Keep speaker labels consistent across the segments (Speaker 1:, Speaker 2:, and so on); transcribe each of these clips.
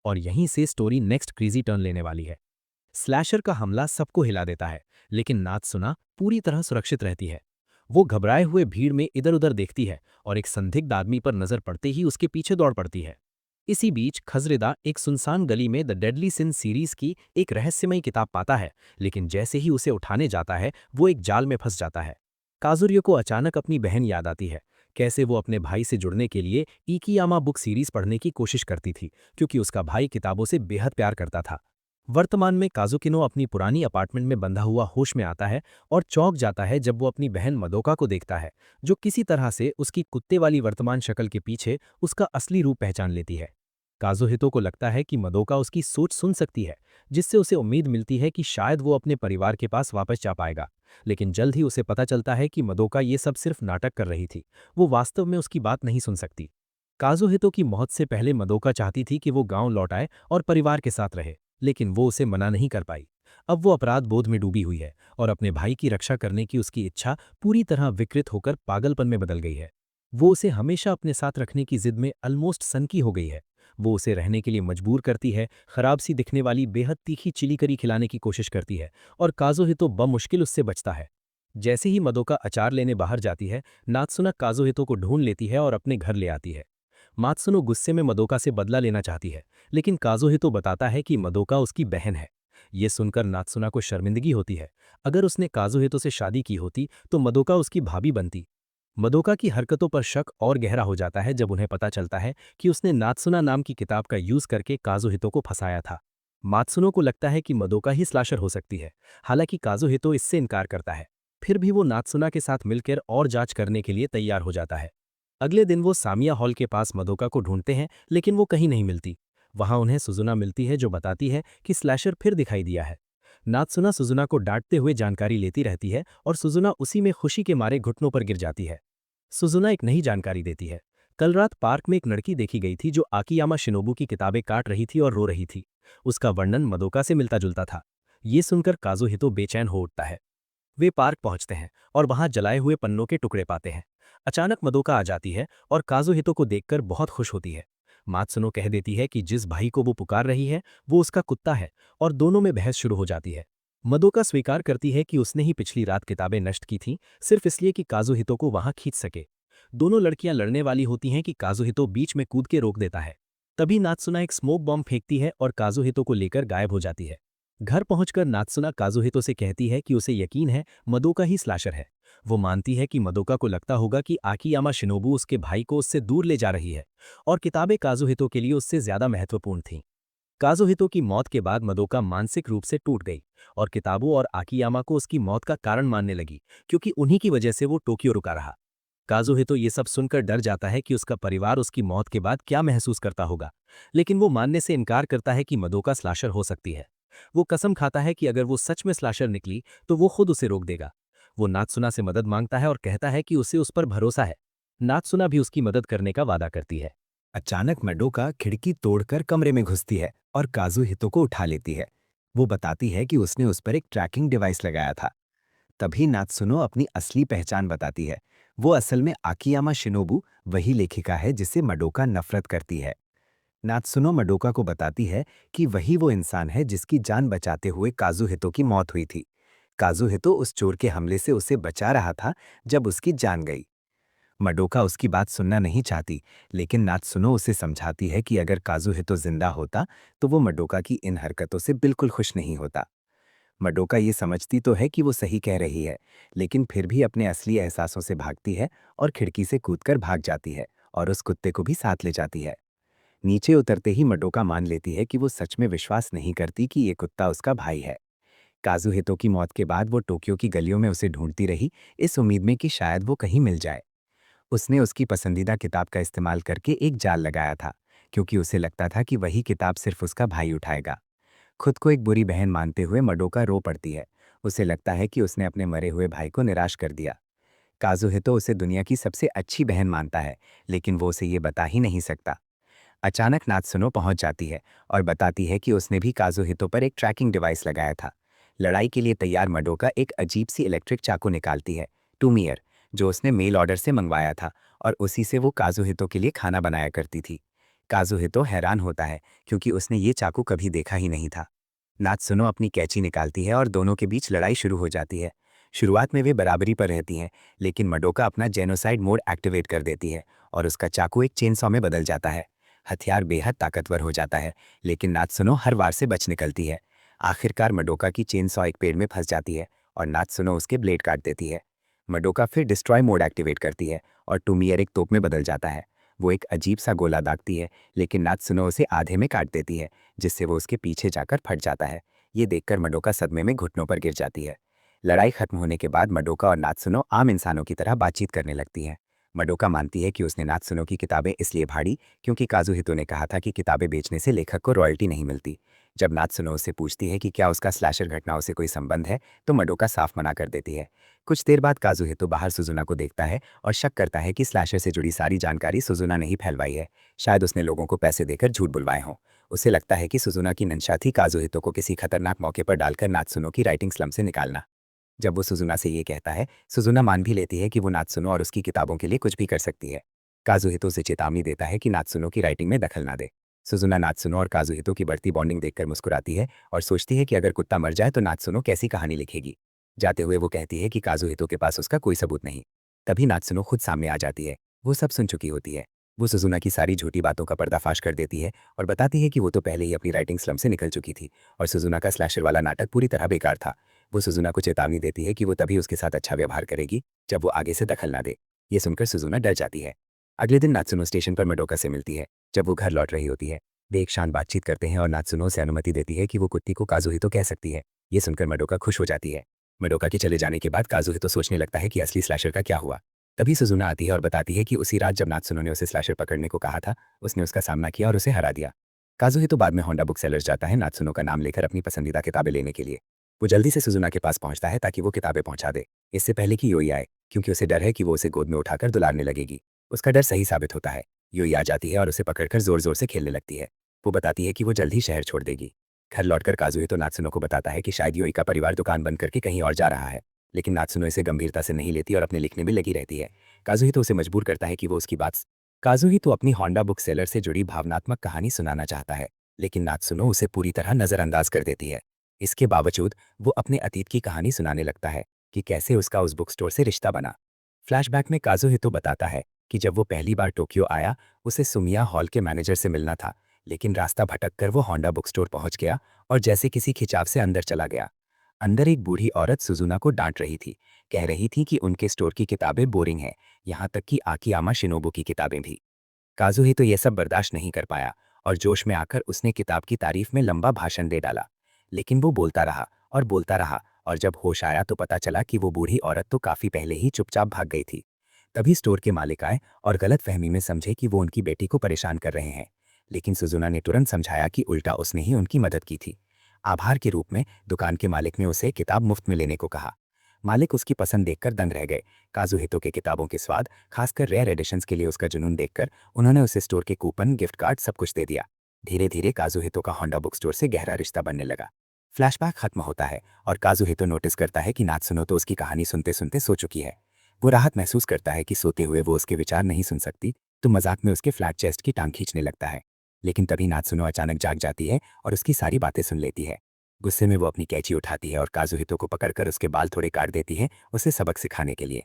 Speaker 1: और यहीं से स्टोरी नेक्स्ट क्रेजी टर्न लेने वाली है। स्लैशर का हमला सबको हिला देता है, लेकिन नात्सुना पूरी तरह सुरक्षित रहती है। वो घबराए हुए भीड़ में इधर उधर देखती है और एक संदिग्ध आदमी पर नजर पड़ते ही उसके पीछे दौड़ पड़ती है। इसी बीच खजरेदा एक सुनसान गली में द डेडली सिन सीरीज की एक रहस्यमयी किताब पाता है, लेकिन जैसे ही उसे उठाने जाता है वो एक जाल में फंस जाता है। काजुरियो को अचानक अपनी बहन याद आती है, कैसे वो अपने भाई से जुड़ने के लिए इकियामा बुक सीरीज पढ़ने की कोशिश करती थी, क्योंकि उसका भाई किताबों से बेहद प्यार करता था। वर्तमान में काजुकिनो अपनी पुरानी अपार्टमेंट में बंधा हुआ होश में आता है और चौंक जाता है जब वो अपनी बहन मदोका को देखता है, जो किसी तरह से उसकी कुत्ते वाली वर्तमान शक्ल के पीछे उसका असली रूप पहचान लेती है। काजुहितो को लगता है कि मदोका उसकी सोच सुन सकती है, जिससे उसे उम्मीद मिलती है कि शायद वो अपने परिवार के पास वापस जा पाएगा। लेकिन जल्द ही उसे पता चलता है कि मदोका ये सब सिर्फ नाटक कर रही थी, वो वास्तव में उसकी बात नहीं सुन सकती। काजुहितो की मौत से पहले मदोका चाहती थी कि वो गांव लौट आए और परिवार के साथ रहे, लेकिन वो उसे मना नहीं कर पाई। अब वो अपराध बोध में डूबी हुई है और अपने भाई की रक्षा करने की उसकी इच्छा पूरी तरह विकृत होकर पागलपन में बदल गई है। वो उसे हमेशा अपने साथ रखने की जिद में ऑलमोस्ट सनकी हो गई है। वो उसे रहने के लिए मजबूर करती है, खराब सी दिखने वाली बेहद तीखी चिली करी खिलाने की कोशिश करती है, और काजुहितो बमुश्किल उससे बचता है। जैसे ही मदोका अचार लेने बाहर जाती है, नात्सुना काजुहितो को ढूंढ लेती है और अपने घर ले आती है। मात्सुनो गुस्से में मदोका से बदला लेना चाहती है, लेकिन काजुहितो बताता है कि मदोका उसकी बहन है। ये सुनकर नात्सुना को शर्मिंदगी होती है। अगर उसने काजुहितो से शादी की होती तो मदोका उसकी भाभी बनती। मदोका की हरकतों पर शक और गहरा हो जाता है जब उन्हें पता चलता है कि उसने नात्सुना नाम की किताब का यूज करके काजुहितो को फंसाया था। मात्सुनो को लगता है कि मदोका ही स्लाशर हो सकती है, हालांकि काजुहितो इससे इनकार करता है। फिर भी वो नात्सुना के साथ मिलकर और जांच करने के लिए तैयार हो जाता है। अगले दिन वो सामिया हॉल के पास मदोका को ढूंढते हैं, लेकिन वो कहीं नहीं मिलती। वहां उन्हें सुजुना मिलती है, जो बताती है कि स्लैशर फिर दिखाई दिया है। नात्सुना सुजुना को डांटते हुए जानकारी लेती रहती है और सुजुना उसी में खुशी के मारे घुटनों पर गिर जाती है। सुजुना एक नई जानकारी देती है। कल रात पार्क में एक लड़की देखी गई थी जो आकियामा शिनोबू की किताबें काट रही थी और रो रही थी। उसका वर्णन मदोका से मिलता जुलता था। ये सुनकर काजुहितो बेचैन हो उठता है। वे पार्क पहुंचते हैं और वहां जलाए हुए पन्नों के टुकड़े पाते हैं। अचानक मदोका आ जाती है और काजुहितो को देखकर बहुत खुश होती है। मात्सुनो कह देती है कि जिस भाई को वो पुकार रही है वो उसका कुत्ता है, और दोनों में बहस शुरू हो जाती है। मदोका स्वीकार करती है कि उसने ही पिछली रात किताबें नष्ट की थीं, सिर्फ इसलिए कि काजुहितो को वहां खींच सके। दोनों लड़कियां लड़ने वाली होती हैं कि काजुहितो बीच में कूद के रोक देता है। तभी नात्सुना एक स्मोक बॉम्ब फेंकती है और काजुहितो को लेकर गायब हो जाती है। घर पहुंचकर नात्सुना काजुहितो से कहती है कि उसे यकीन है मदोका ही स्लैशर है। वो मानती है कि मदोका को लगता होगा कि आकियामा शिनोबू उसके भाई को उससे दूर ले जा रही है, और किताबें काजुहितो के लिए उससे ज्यादा महत्वपूर्ण थीं। काजुहितो की मौत के बाद मदोका मानसिक रूप से टूट गई और किताबों और आकियामा को उसकी मौत का कारण मानने लगी, क्योंकि उन्हीं की वजह से वो टोक्यो रुका रहा। काजुहितो ये सब सुनकर डर जाता है कि उसका परिवार उसकी मौत के बाद क्या महसूस करता होगा, लेकिन वो मानने से इनकार करता है कि मदोका स्लाशर हो सकती है। वो कसम खाता है कि अगर वो सच में स्लाशर निकली तो वो खुद उसे रोक देगा। वो नात्सुना से मदद मांगता है और कहता है कि उसे उस पर भरोसा है। नात्सुना भी उसकी मदद करने का वादा करती है।
Speaker 2: अचानक मडोका खिड़की तोड़कर कमरे में घुसती है और काजुहितो को उठा लेती है। वो बताती है कि उसने उस पर एक ट्रैकिंग डिवाइस लगाया था। तभी नात्सुनो अपनी असली पहचान बताती है। वो असल में आकियामा शिनोबू, वही लेखिका है जिससे मडोका नफरत करती है। नात्सुनो मडोका को बताती है कि वही वो इंसान है जिसकी जान बचाते हुए काजुहितो की मौत हुई थी। काजुहितो उस चोर के हमले से उसे बचा रहा था जब उसकी जान गई। मडोका उसकी बात सुनना नहीं चाहती, लेकिन नात्सुनो उसे समझाती है कि अगर काजुहितो जिंदा होता तो वो मडोका की इन हरकतों से बिल्कुल खुश नहीं होता। मडोका ये समझती तो है कि वो सही कह रही है, लेकिन फिर भी अपने असली एहसासों से भागती है और खिड़की से कूदकर भाग जाती है और उस कुत्ते को भी साथ ले जाती है। नीचे उतरते ही मडोका मान लेती है कि वो सच में विश्वास नहीं करती कि ये कुत्ता उसका भाई है। काजुहितो की मौत के बाद वो टोक्यो की गलियों में उसे ढूंढती रही, इस उम्मीद में कि शायद वो कहीं मिल जाए। उसने उसकी पसंदीदा किताब का इस्तेमाल करके एक जाल लगाया था, क्योंकि उसे लगता था कि वही किताब सिर्फ उसका भाई उठाएगा। खुद को एक बुरी बहन मानते हुए मडोका रो पड़ती है। उसे लगता है कि उसने अपने मरे हुए भाई को निराश कर दिया। काजुहितो उसे दुनिया की सबसे अच्छी बहन मानता है, लेकिन वो उसे ये बता ही नहीं सकता। अचानक नात्सुनो पहुंच जाती है और बताती है कि उसने भी काजुहितो पर एक ट्रैकिंग डिवाइस लगाया था। लड़ाई के लिए तैयार मडोका एक अजीब सी इलेक्ट्रिक चाकू निकालती है, टूमियर, जो उसने मेल ऑर्डर से मंगवाया था, और उसी से वो काजुहितो के लिए खाना बनाया करती थी। काजुहितो हैरान होता है क्योंकि उसने ये चाकू कभी देखा ही नहीं था। नात्सुनो अपनी कैंची निकालती है और दोनों के बीच लड़ाई शुरू हो जाती है। शुरुआत में वे बराबरी पर रहती हैं, लेकिन मडोका अपना जेनोसाइड मोड एक्टिवेट कर देती है और उसका चाकू एक चेनसॉ में बदल जाता है। हथियार बेहद ताकतवर हो जाता है, लेकिन नात्सुनो हर वार से बच निकलती है। आखिरकार मडोका की चेनसॉ एक पेड़ में फंस जाती है और नात्सुनो उसके ब्लेड काट देती है। मडोका फिर डिस्ट्रॉय मोड एक्टिवेट करती है और टूमियर एक तोप में बदल जाता है। वो एक अजीब सा गोला दागती है, लेकिन नात्सुनो उसे आधे में काट देती है, जिससे वो उसके पीछे जाकर फट जाता है। ये देखकर मडोका सदमे में घुटनों पर गिर जाती है। लड़ाई खत्म होने के बाद मडोका और नात्सुनो आम इंसानों की तरह बातचीत करने लगती हैं। मडोका मानती है कि उसने नात्सुनो की किताबें इसलिए फाड़ी क्योंकि काजुहितो ने कहा था कि किताबें बेचने से लेखक को रॉयल्टी नहीं मिलती। जब नात्सुनो उससे पूछती है कि क्या उसका स्लैशर घटनाओं से कोई संबंध है, तो मडोका साफ मना कर देती है। कुछ देर बाद काजुहितो बाहर सुजुना को देखता है और शक करता है कि स्लैशर से जुड़ी सारी जानकारी सुजुना ने ही फैलवाई है। शायद उसने लोगों को पैसे देकर झूठ बुलवाए हों। उसे लगता है कि सुजुना की मंशा थी काजुहितो को किसी खतरनाक मौके पर डालकर नात्सुनो की राइटिंग स्लम से निकालना। जब वो सुजुना से ये कहता है, सुजुना मान भी लेती है कि वो नात्सुनो और उसकी किताबों के लिए कुछ भी कर सकती है। काजुहितो उसे चेतावनी देता है कि नात्सुनो की राइटिंग में दखल ना दे। सुजुना नात्सुनो और काजुहितो की बढ़ती बॉन्डिंग देखकर मुस्कुराती है और सोचती है कि अगर कुत्ता मर जाए तो नात्सुनो कैसी कहानी लिखेगी। जाते हुए वो कहती है कि काजुहितो के पास उसका कोई सबूत नहीं। तभी नात्सुनो खुद सामने आ जाती है। वो सब सुन चुकी होती है। वो सुजुना की सारी झूठी बातों का पर्दाफाश कर देती है और बताती है कि वो तो पहले ही अपनी राइटिंग स्लम से निकल चुकी थी और सुजुना का स्लैशर वाला नाटक पूरी तरह बेकार था। वो सुजुना को चेतावनी देती है कि वो तभी उसके साथ अच्छा व्यवहार करेगी जब वो आगे से दखल ना दे। ये सुनकर सुजुना डर जाती है। अगले दिन नात्सुनो स्टेशन पर मडोका से मिलती है। जब वो घर लौट रही होती है, वे एक शांत बातचीत करते हैं और नात्सुनो से अनुमति देती है कि वो कुत्ती को काजुहितो कह सकती है। ये सुनकर मडोका खुश हो जाती है। मडोका के चले जाने के बाद काजुहितो सोचने लगता है कि असली स्लैशर का क्या हुआ। तभी सुजुना आती है और बताती है कि उसी रात जब नात्सुनो ने उसे स्लैशर पकड़ने को कहा था, उसने उसका सामना किया और उसे हरा दिया। काजुहितो बाद में होंडा बुक सेलर्स जाता है नात्सुनो का नाम लेकर अपनी पसंदीदा किताबें लेने के लिए। वो जल्दी से सुजुना के पास पहुंचता है ताकि वो किताबें पहुंचा दे, इससे पहले कि योई आए, क्योंकि उसे डर है कि वो उसे गोद में उठाकर दुलारने लगेगी। उसका डर सही साबित होता है। योई आ जाती है और उसे पकड़कर जोर जोर से खेलने लगती है। वो बताती है कि वो जल्द ही शहर छोड़ देगी। घर लौटकर काजुहितो नात्सुनो को बताता है कि शायद योई का परिवार दुकान बंद करके कहीं और जा रहा है, लेकिन नात्सुनो इसे गंभीरता से नहीं लेती और अपने लिखने में लगी रहती है। काजुहितो उसे मजबूर करता है कि वो उसकी बात काजुहितो अपनी होंडा बुक सेलर से जुड़ी भावनात्मक कहानी सुनाना चाहता है, लेकिन नात्सुनो उसे पूरी तरह नज़रअंदाज कर देती है। इसके बावजूद वो अपने अतीत की कहानी सुनाने लगता है कि कैसे उसका उस बुक स्टोर से रिश्ता बना। फ्लैशबैक में काजुहितो बताता है कि जब वो पहली बार टोक्यो आया, उसे सुमिया हॉल के मैनेजर से मिलना था, लेकिन रास्ता भटक कर वो होंडा बुक स्टोर पहुंच गया और जैसे किसी खिंचाव से अंदर चला गया। अंदर एक बूढ़ी औरत सुजुना को डांट रही थी। कह रही थी कि उनके स्टोर की किताबें बोरिंग हैं, यहाँ तक कि आकियामा शिनोबु की किताबें भी। काजुहितो ये सब बर्दाश्त नहीं कर पाया और जोश में आकर उसने किताब की तारीफ में लंबा भाषण दे डाला। लेकिन वो बोलता रहा और बोलता रहा, और जब होश आया तो पता चला कि वो बूढ़ी औरत तो काफी पहले ही चुपचाप भाग गई थी। तभी स्टोर के मालिक आए और गलत फहमी में समझे कि वो उनकी बेटी को परेशान कर रहे हैं, लेकिन सुजुना ने तुरंत समझाया कि उल्टा उसने ही उनकी मदद की थी। आभार के रूप में दुकान के मालिक ने उसे किताब मुफ्त में लेने को कहा। मालिक उसकी पसंद देखकर दंग रह गए। काजुहितो के किताबों के स्वाद, खासकर रेयर एडिशंस के लिए उसका जुनून देखकर उन्होंने उसे स्टोर के कूपन, गिफ्ट कार्ड सब कुछ दे दिया। धीरे धीरे काजुहितो का होंडा बुक स्टोर से गहरा रिश्ता बनने लगा। फ्लैशबैक खत्म होता है और काजुहितो नोटिस करता है कि नात्सुनो तो उसकी कहानी सुनते सुनते सो चुकी है। वो राहत महसूस करता है कि सोते हुए वो उसके विचार नहीं सुन सकती, तो मजाक में उसके फ्लैट चेस्ट की टांग खींचने लगता है। लेकिन तभी नात्सुनो अचानक जाग जाती है और उसकी सारी बातें सुन लेती है। गुस्से में वो अपनी कैंची उठाती है और काजुहितो को पकड़कर उसके बाल थोड़े काट देती है, उसे सबक सिखाने के लिए।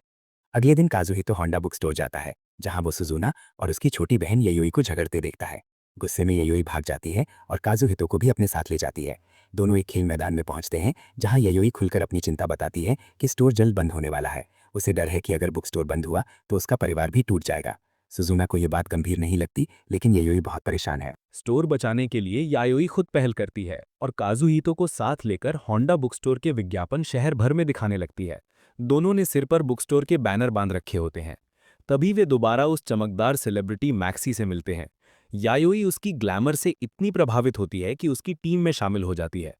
Speaker 2: अगले दिन काजुहितो होंडा बुक स्टोर जाता है, जहां वो सुजुना और उसकी छोटी बहन ययोई को झगड़ते देखता है। गुस्से में ययोई भाग जाती है और काजुहितो को भी अपने साथ ले जाती है। दोनों एक खेल मैदान में पहुंचते हैं, जहां ययोई खुलकर अपनी चिंता बताती है कि स्टोर जल्द बंद होने वाला है। उसे डर है कि अगर बुक स्टोर बंद हुआ तो उसका परिवार भी टूट जाएगा। सुजुना को यह बात गंभीर नहीं लगती, लेकिन ययोई बहुत परेशान है।
Speaker 1: स्टोर बचाने के लिए यायोई खुद पहल करती है और काजुहितो को साथ लेकर होंडा बुक स्टोर के विज्ञापन शहर भर में दिखाने लगती है। दोनों ने सिर पर बुक स्टोर के बैनर बांध रखे होते हैं। तभी वे दोबारा उस चमकदार सेलिब्रिटी मैक्सी से मिलते हैं। यायोई उसकी ग्लैमर से इतनी प्रभावित होती है कि उसकी टीम में शामिल हो जाती है।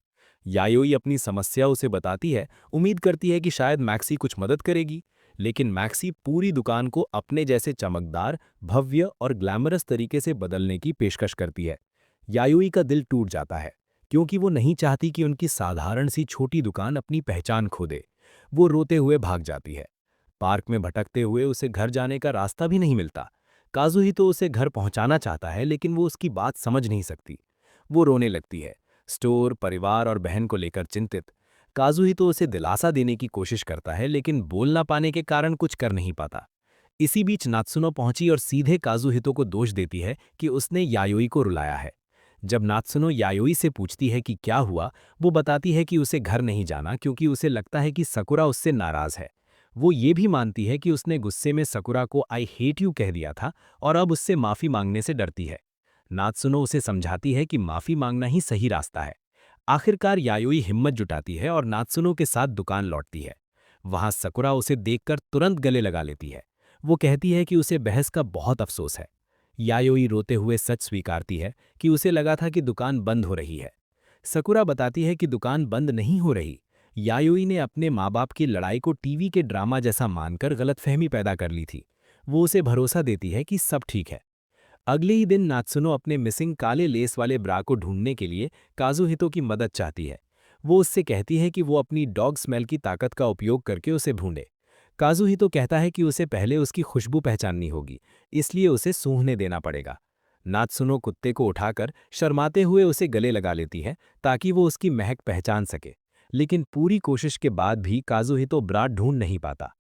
Speaker 1: यायोई अपनी समस्या उसे बताती है, उम्मीद करती है कि शायद मैक्सी कुछ मदद करेगी, लेकिन मैक्सी पूरी दुकान को अपने जैसे चमकदार, भव्य और ग्लैमरस तरीके से बदलने की पेशकश करती है। यायोई का दिल टूट जाता है, क्योंकि वो नहीं चाहती कि उनकी साधारण सी छोटी दुकान अपनी पहचान खो दे। वो रोते हुए भाग जाती है। पार्क में भटकते हुए उसे घर जाने का रास्ता भी नहीं मिलता। काजुहितो उसे घर पहुंचाना चाहता है, लेकिन वो उसकी बात समझ नहीं सकती। वो रोने लगती है, स्टोर, परिवार और बहन को लेकर चिंतित। काजुहितो उसे दिलासा देने की कोशिश करता है, लेकिन बोल ना पाने के कारण कुछ कर नहीं पाता। इसी बीच नात्सुनो पहुंची और सीधे काजुहितो को दोष देती है कि उसने यायोई को रुलाया है। जब नात्सुनो यायोई से पूछती है कि क्या हुआ, वो बताती है कि उसे घर नहीं जाना क्योंकि उसे लगता है कि सकुरा उससे नाराज है। वो ये भी मानती है कि उसने गुस्से में सकुरा को आई हेट यू कह दिया था और अब उससे माफी मांगने से डरती है। नात्सुनो उसे समझाती है कि माफी मांगना ही सही रास्ता है। आखिरकार यायोई हिम्मत जुटाती है और नात्सुनो के साथ दुकान लौटती है। वहां सकुरा उसे देखकर तुरंत गले लगा लेती है। वो कहती है कि उसे बहस का बहुत अफसोस है। यायोई रोते हुए सच स्वीकारती है कि उसे लगा था कि दुकान बंद हो रही है। सकुरा बताती है कि दुकान बंद नहीं हो रही। यायोई ने अपने माँ बाप की लड़ाई को टीवी के ड्रामा जैसा मानकर गलतफहमी पैदा कर ली थी। वो उसे भरोसा देती है कि सब ठीक है। अगले ही दिन नात्सुनो अपने मिसिंग काले लेस वाले ब्रा को ढूंढने के लिए काजुहितो की मदद चाहती है। वो उससे कहती है कि वो अपनी डॉग स्मेल की ताकत का उपयोग करके उसे ढूंढे। काजुहितो कहता है कि उसे पहले उसकी खुशबू पहचाननी होगी, इसलिए उसे सूंघने देना पड़ेगा। नात्सुनो कुत्ते को उठाकर शर्माते हुए उसे गले लगा लेती है ताकि वो उसकी महक पहचान सके। लेकिन पूरी कोशिश के बाद भी काजुहितो ब्रा ढूंढ नहीं पाता।